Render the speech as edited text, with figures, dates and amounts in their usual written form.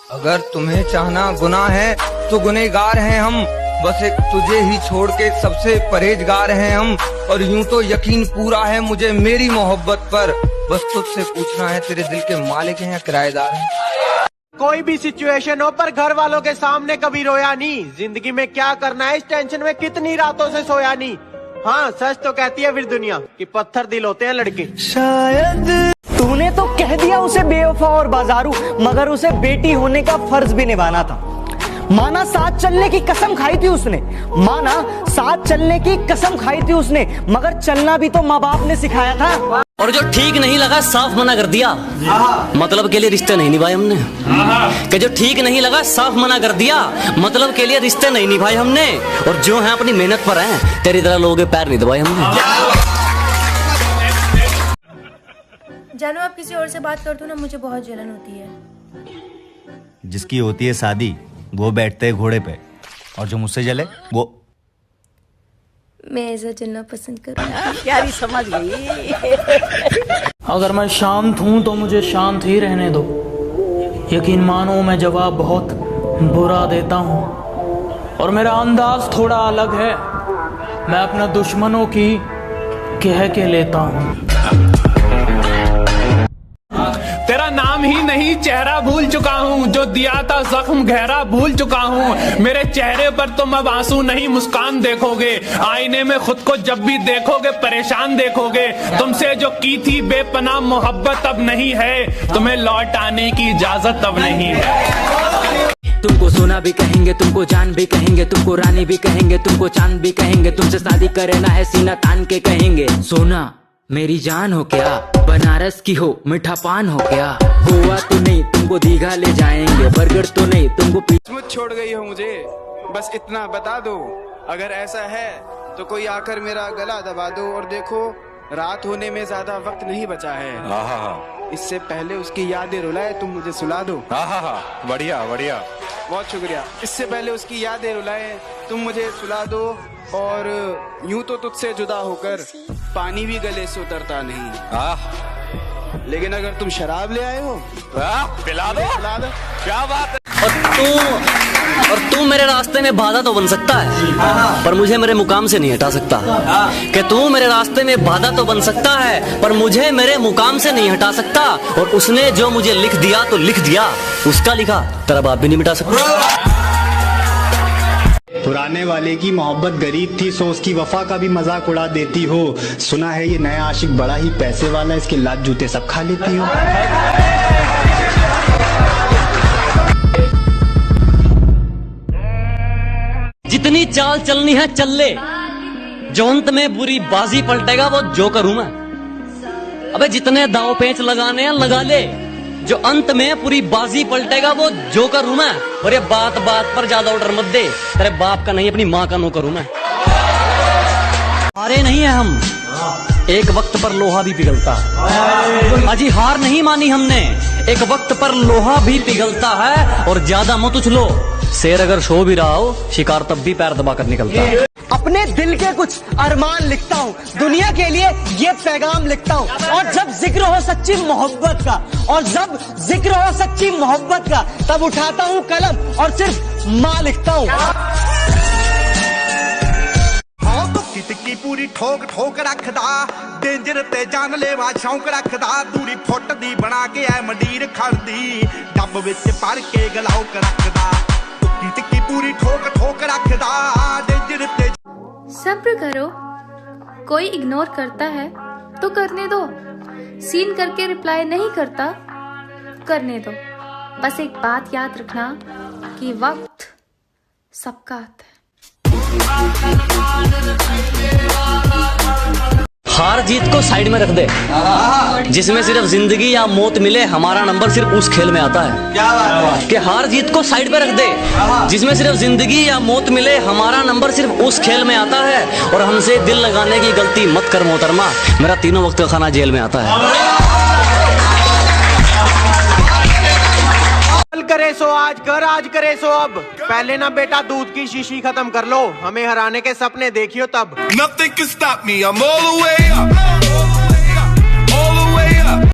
अगर तुम्हें चाहना गुनाह है तो गुनहगार हैं हम, बस एक तुझे ही छोड़ के सबसे परहेजगार हैं हम। और यूं तो यकीन पूरा है मुझे मेरी मोहब्बत पर, बस तुझसे पूछना है तेरे दिल के मालिक हैं या किराएदार हैं। कोई भी सिचुएशन हो पर घर वालों के सामने कभी रोया नहीं। जिंदगी में क्या करना है इस टेंशन में कितनी रातों से सोया नहीं। हाँ सच तो कहती है फिर दुनिया कि पत्थर दिल होते हैं लड़के। शायद तूने तो कह दिया उसे बेवफा और बाजारू, मगर उसे बेटी होने का फर्ज भी निभाना था। माना साथ चलने की कसम खाई थी उसने, माना साथ चलने की कसम खाई थी उसने, मगर चलना भी तो माँ बाप ने सिखाया था। और जो ठीक नहीं लगा साफ मना कर दिया, मतलब के लिए रिश्ते नहीं निभाए हमने। कि जो ठीक नहीं लगा साफ मना कर दिया, मतलब के लिए रिश्ते नहीं निभाए हमने। और जो है अपनी मेहनत पर हैं, तेरी तरह लोगों के पैर नहीं दबाए हमने। जानो आप किसी और से बात करते हो ना, मुझे बहुत जलन होती है। जिसकी होती है शादी वो बैठते हैं घोड़े पे, और जो मुझसे जले वो। मैं ऐसा चलना पसंद करूँ। प्यारी समझ गई। अगर मैं शांत हूं तो मुझे शांत ही रहने दो। यकीन मानो मैं जवाब बहुत बुरा देता हूं, और मेरा अंदाज थोड़ा अलग है। मैं अपने दुश्मनों की कह के लेता हूं। तेरा नाम ही नहीं चेहरा भूल चुका हूँ, जो दिया था जख्म गहरा भूल चुका हूँ। मेरे चेहरे पर तुम अब आंसू नहीं मुस्कान देखोगे, आईने में खुद को जब भी देखोगे परेशान देखोगे। तुमसे जो की थी बेपनाह मोहब्बत अब नहीं है, तुम्हें लौट आने की इजाजत अब नहीं है। तुमको सोना भी कहेंगे, तुमको जान भी कहेंगे, तुमको रानी भी कहेंगे, तुमको चांद भी कहेंगे, तुमसे शादी करना है सीना तान के कहेंगे। सोना मेरी जान हो क्या, बनारस की हो मीठा पान हो क्या, गोवा तो नहीं तुमको दीघा ले जाएंगे, बर्गर तो नहीं तुमको मुझ छोड़ गई हो मुझे, बस इतना बता दो। अगर ऐसा है तो कोई आकर मेरा गला दबा दो। और देखो रात होने में ज्यादा वक्त नहीं बचा है, इससे पहले उसकी यादें रुलाए तुम मुझे सुला दो। बढ़िया बढ़िया, बहुत शुक्रिया। इससे पहले उसकी यादें रुलाए तुम मुझे सुला दो। और यूं तो तुझसे जुदा होकर पानी भी गले से उतरता नहीं, लेकिन अगर तुम शराब ले आए हो पिला दो। क्या बात है। और तू मेरे रास्ते में बाधा तो बन सकता है, पर मुझे मेरे मुकाम से नहीं हटा सकता। कि तू मेरे रास्ते में बाधा तो बन सकता है, पर मुझे मेरे मुकाम से नहीं हटा सकता। और उसने जो मुझे लिख दिया तो लिख दिया, उसका लिखा तेरा बाप भी नहीं मिटा सकता। पुराने वाले की मोहब्बत गरीब थी, सो उसकी वफा का भी मजाक उड़ा देती हो। सुना है ये नया आशिक बड़ा ही पैसे वाला, इसके लात जूते सब खा लेती हो। जितनी चाल चलनी है चल ले, जो अंत में बुरी बाजी पलटेगा वो जोकर हूं मैं। अबे जितने दांव पेंच लगाने हैं लगा ले, जो अंत में पूरी बाजी पलटेगा वो जोकर हूं मैं। और ये बात बात पर ज्यादा ऑर्डर मत दे, तेरे बाप का नहीं अपनी माँ का नौकर हूं मैं। हारे नहीं है हम, एक वक्त पर लोहा भी पिघलता है। अजी हार नहीं मानी हमने, एक वक्त पर लोहा भी पिघलता है। और ज्यादा मत उछलो, शेर अगर सो भी रहा हो शिकार तब भी पैर दबा कर निकलता है। अपने दिल के कुछ अरमान लिखता हूँ, दुनिया के लिए ये पैगाम लिखता हूँ। और जब जिक्र हो सच्ची मोहब्बत का, और जब जिक्र हो सच्ची मोहब्बत का, तब उठाता हूँ कलम और सिर्फ माँ लिखता हूँ। की पूरी ठोक ठोक रखदा, डेंजर ते जानलेवा शौक रखदा, दूरी फुट दी बना के ऐ मंडीर खड़दी, डब विच भर के गलाउक रखदा, की पूरी ठोक ठोक रखदा, डेंजर ते। सब्र करो, कोई इग्नोर करता है तो करने दो, सीन करके रिप्लाई नहीं करता करने दो। बस एक बात याद रखना कि वक्त सबका आता है। हार जीत को साइड में रख दे, जिसमें सिर्फ जिंदगी या मौत मिले हमारा नंबर सिर्फ उस खेल में आता है। क्या बात है? कि हार जीत को साइड पे रख दे, जिसमें सिर्फ जिंदगी या मौत मिले हमारा नंबर सिर्फ उस खेल में आता है। और हमसे दिल लगाने की गलती मत कर मोहतरमा, मेरा तीनों वक्त का खाना जेल में आता है। करे सो आज कर, आज करे सो अब। पहले ना बेटा दूध की शीशी खत्म कर लो, हमें हराने के सपने देखियो तब। Nothing can stop me, I'm all the way up.